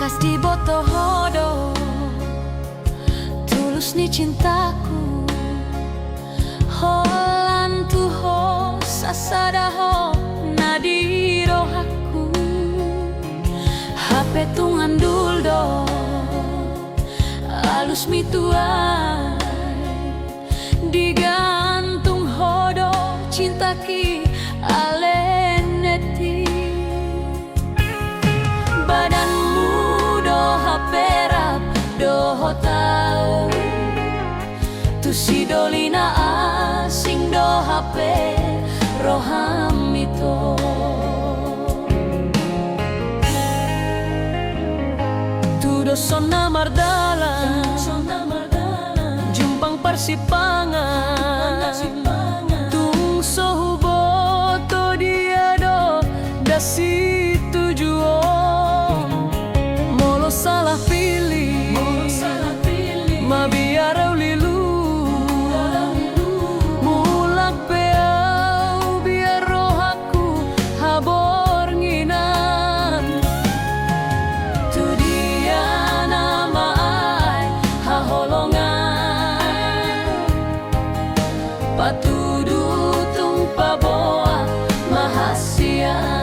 Kas di boto hodo tulus ni cintaku. Holan tuho sasada ho nadi rohaku. HP tungan duldo alus mituai digantung hodo cintaki aleneti. Badanmu doha perap doho tau tu si dolina asing doha pe roham itu. Tu dosona mardala jumpang persipangan tung sohu boto dia do dasi tujuan. Molo salah pilih ma biar lilu mulak peau biar rohaku habor nginan. Tu dia nama ai haholongan patudu tung paboa mahasian.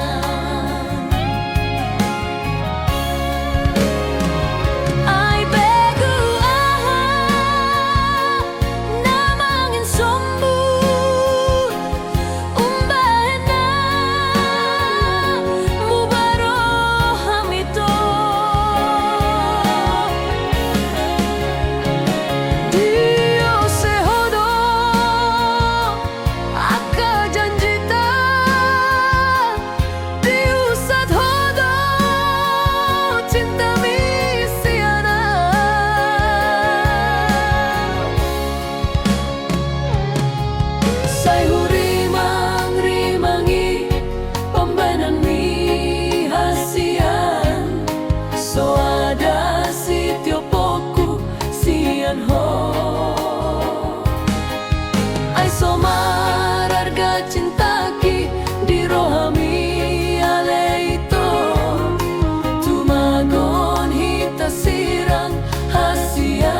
Ai somar harga cintaki di rohami aleito. Tumagon hita sirang hasian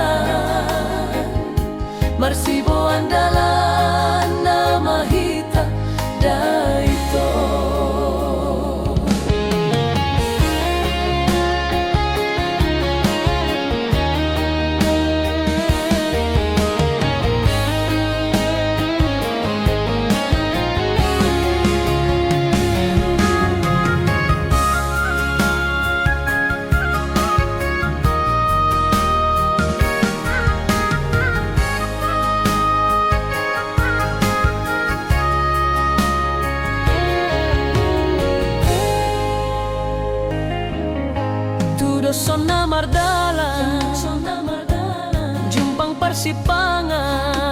marsibo andalan nama hita daito. Dosona mardala jumpang persipangan